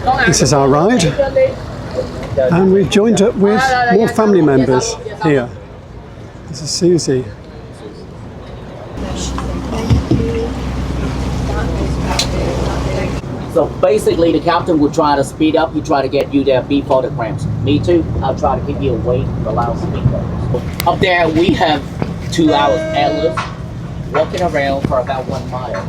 This is our ride, and we've joined up with more family members here. This is Susie. So basically the captain will try to speed up, he try to get you there before the cramps. Me too, I'll try to keep you awake to allow speed. Up there we have 2 hours at least, walking around for about 1 mile.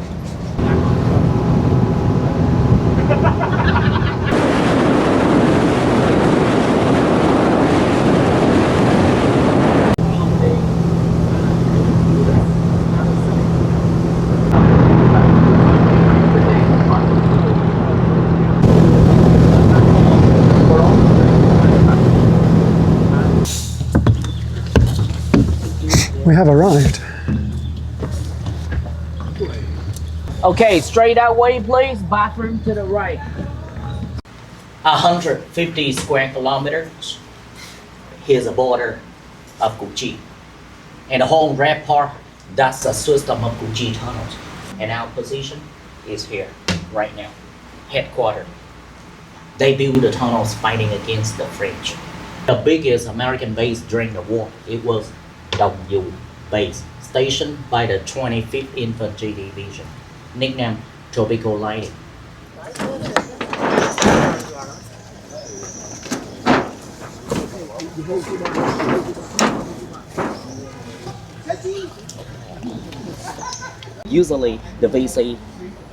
We have arrived. Okay, straight that way please, bathroom to the right. 150 square kilometers. Here's a border of Củ Chi. And the whole red part, that's a system of Củ Chi tunnels. And our position is here, right now, headquarters. They built the tunnels fighting against the French. The biggest American base during the war, it was W base, stationed by the 25th Infantry Division, nicknamed Tropical Lighting. Usually the VC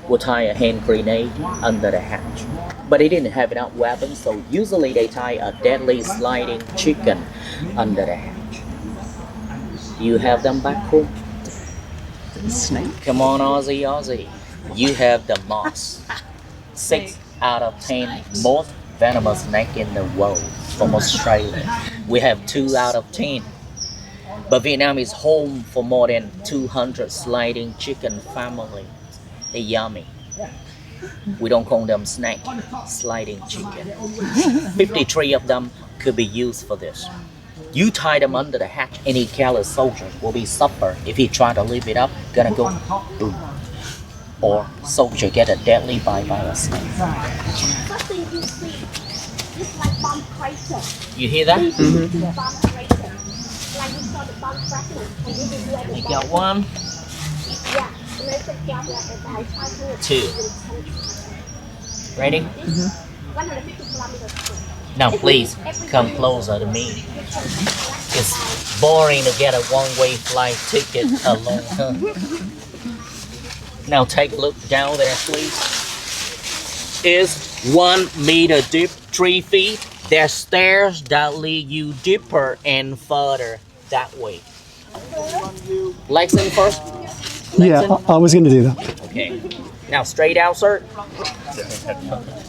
would tie a hand grenade under the hatch, but they didn't have enough weapons, so usually they tie a deadly sliding chicken under the hatch. You have them back home? Snake. Come on, Aussie. You have the moss. 6 out of 10 most venomous snake in the world from Australia. We have 2 out of 10. But Vietnam is home for more than 200 sliding chicken families. They're yummy. We don't call them snake, sliding chicken. 53 of them could be used for this. You tie them under the hatch, any careless soldier will be suffer if he try to lift it up, gonna go boom. Or soldier get a deadly bite by a snake. First thing you see is like bomb crater. You hear that? Mm-hmm. Bomb crater. Like you saw the bomb fragment. And this is where the You bomb got one, Yeah. And there's a gap like about 2. Ready? 150 kilometers. Now please come closer to me. It's boring to get a one-way flight ticket alone. Now take a look down there, please. It's 1 meter deep, 3 feet. There's stairs that lead you deeper and further that way. Legs in first. Yeah, I was going to do that. Okay. Now straight out, sir.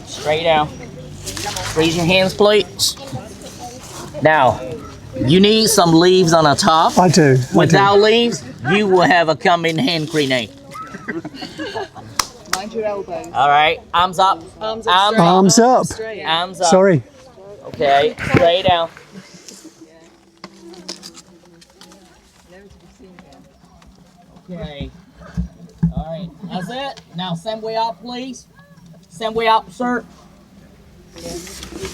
Straight out. Raise your hands, please. Now, you need some leaves on the top. I do. Without leaves, you will have a coming hand grenade. Mind your elbows. All right, arms up. Arms up. Straight. Arms up. Straight. Arms up. Sorry. Okay, straight down. Okay. All right, that's it. Now same way up, please. Same way up, sir.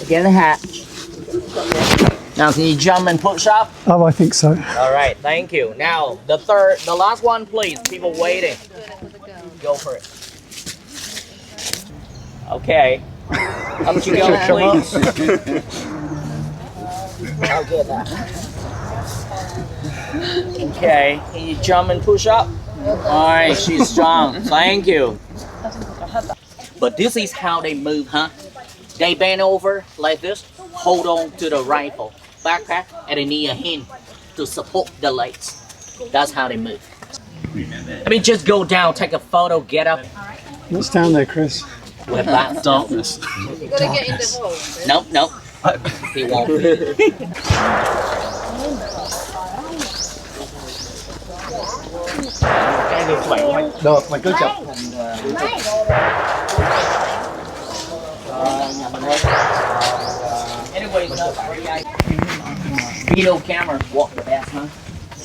Get the hatch. Now can you jump and push up? Oh, I think so. All right, thank you. Now the last one, please. People waiting. Go for it. Okay. Up you go, please. I'll get that. Okay, can you jump and push up? All right, she's strong. Thank you. But this is how they move, huh? They bend over like this, hold on to the rifle, backpack, and they need a hand to support the legs. That's how they move. Let me just go down, take a photo, get up. What's down there, Chris? We're back. Darkness. You gotta get in the hole. Nope. He won't be. Được, mình cứ chụp. Anyways, video camera work the best, huh?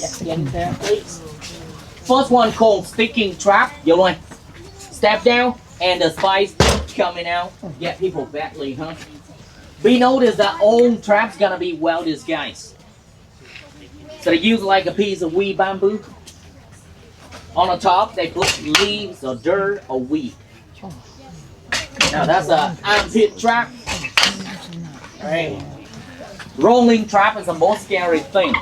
Yes, get in there, please. First one called sticking trap. You want step down and the spice coming out, get people badly, huh? Be noticed that all traps gonna be well disguised. So they use like a piece of weed bamboo. On the top, they put leaves or dirt or weed. Now that's a armpit trap. Right. Rolling trap is the most scary thing.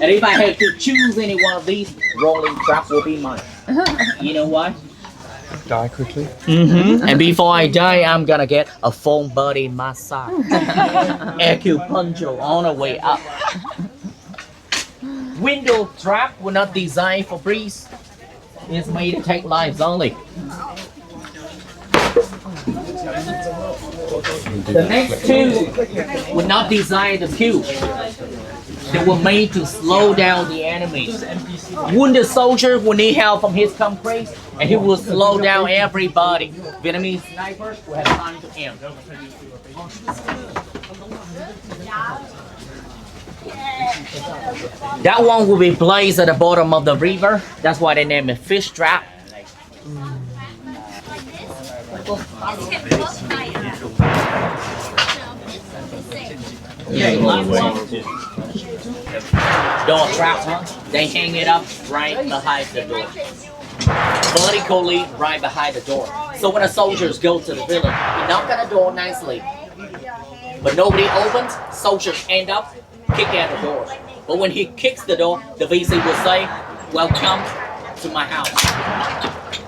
And if I had to choose any one of these, rolling traps will be mine. You know why? Die quickly. And before I die, I'm gonna get a full body massage. Acupuncture on the way up. Window trap were not designed for breeze. It's made to take lives only. The next two were not designed to kill. They were made to slow down the enemies. Wounded soldier will need help from his comrades, and he will slow down everybody. Vietnamese snipers will have time to aim. That one will be placed at the bottom of the river. That's why they name it fish trap. Yeah, door trap, huh? They hang it up right behind the door. Vertically right behind the door. So when the soldiers go to the village, he knock on the door nicely. But nobody opens, soldiers end up kicking at the door. But when he kicks the door, the VC will say, "Welcome to my house."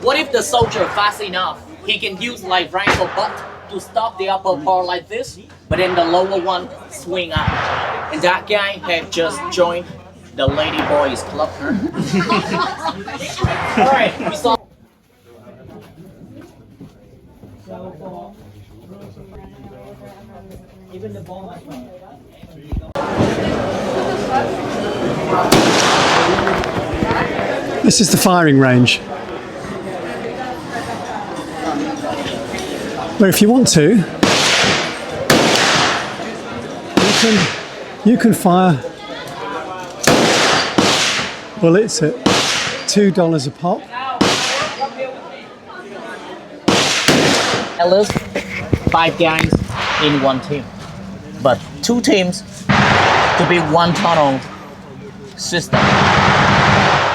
What if the soldier fast enough? He can use like rifle butt to stop the upper part like this, but then the lower one swing up. And that guy had just joined the Lady Boys Club. Alright, we saw. Even the bomb. This is the firing range. Where if you want to, you can fire bullets at $2 a pop. At least 5 guys in one team, but 2 teams to be one tunnel system.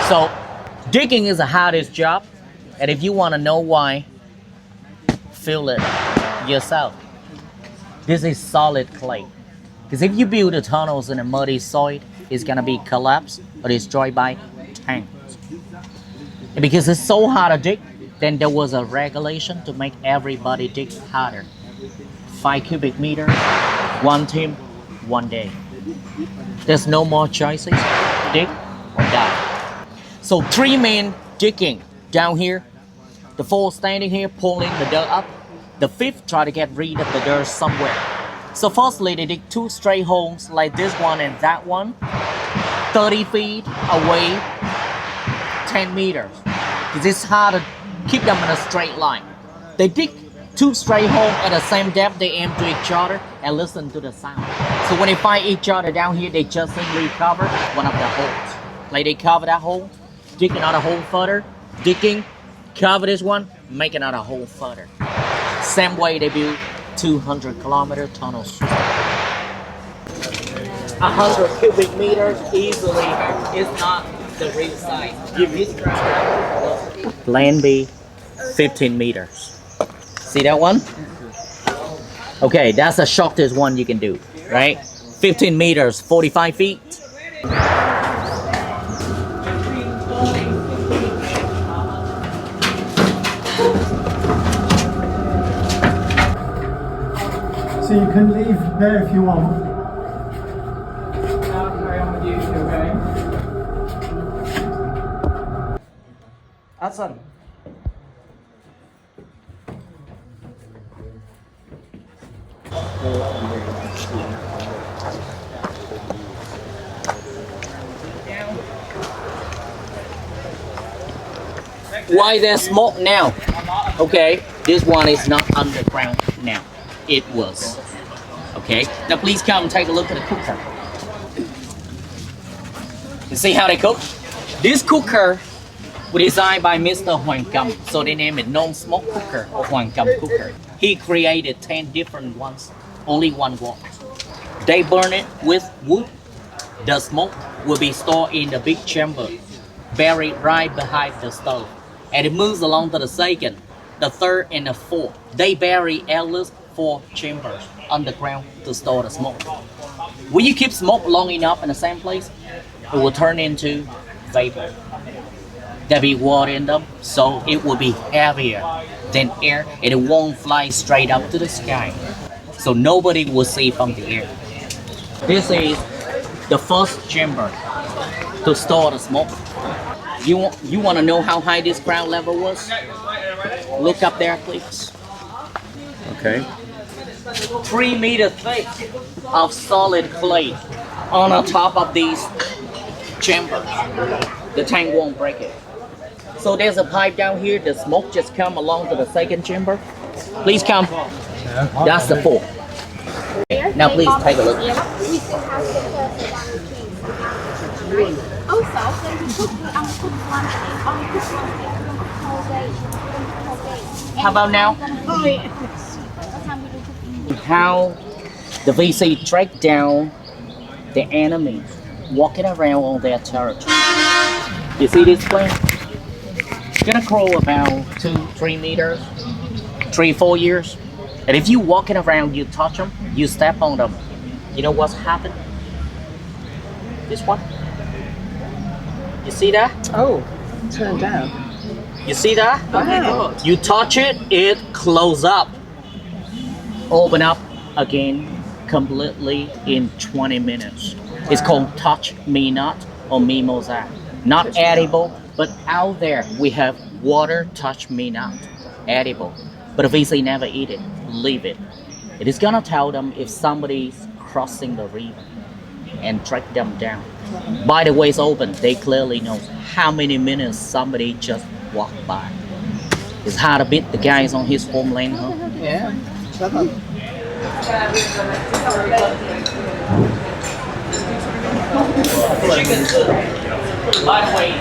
So digging is the hardest job, and if you want to know why, feel it yourself. This is solid clay. Because if you build the tunnels in a muddy soil, it's gonna be collapsed or destroyed by tanks. And because it's so hard to dig, then there was a regulation to make everybody dig harder. 5 cubic meters, 1 team, 1 day. There's no more choices, dig or die. So 3 men digging down here, the 4 standing here pulling the dirt up, the 5th try to get rid of the dirt somewhere. So firstly, they dig 2 straight holes like this one and that one, 30 feet away, 10 meters. Because it's hard to keep them in a straight line. They dig 2 straight holes at the same depth, they aim to each other and listen to the sound. So when they find each other down here, they just simply cover one of the holes. Like they cover that hole, dig another hole further, digging, cover this one, make another hole further. Same way they build 200-kilometer tunnels. 100 cubic meters easily is not the real size. Give this land be 15 meters. See that one? Okay, that's the shortest one you can do, right? 15 meters, 45 feet. So you can leave there if you want. I'll carry on with you, okay? Action. Why there's smoke now? Okay, this one is not underground now. It was. Okay, now please come and take a look at the cooker. You see how they cook? This cooker Designed by Mr. Hoàng Cầm, so they name it non-smoke cooker or Hoàng Cầm cooker. He created 10 different ones, only one works. They burn it with wood. The smoke will be stored in the big chamber, buried right behind the stove. And it moves along to the second, the third, and the fourth. They bury at least 4 chambers underground to store the smoke. When you keep smoke long enough in the same place, it will turn into vapor. There'll be water in them, so it will be heavier than air and it won't fly straight up to the sky. So nobody will see from the air. This is the first chamber to store the smoke. You want to know how high this ground level was? Look up there, please. Okay. 3 meters thick of solid clay on the top of these chambers. The tank won't break it. So there's a pipe down here. The smoke just come along to the second chamber. Please come. That's the 4. Now please take a look. We still have the first one. Also, when we cook, we only cook one thing, only cook one thing, we don't cook whole day. How about now? Oh, yeah. What time we do cooking? How the VC track down the enemy walking around on their territory. You see this plane? It's gonna crawl about 2-3 meters, 3-4 years. And if you walking around, you touch them, you step on them. You know what's happened? This one. You see that? Oh, turned down. You see that? Wow. You touch it, it close up. Open up again completely in 20 minutes. It's called Touch Me Not or Mimosa. Not edible, but out there we have water touch me not. Edible. But if VC never eat it, leave it. It is gonna tell them if somebody's crossing the river and track them down. By the way it's open, they clearly know how many minutes somebody just walked by. It's hard to beat the guys on his homeland, huh? Yeah. By the way,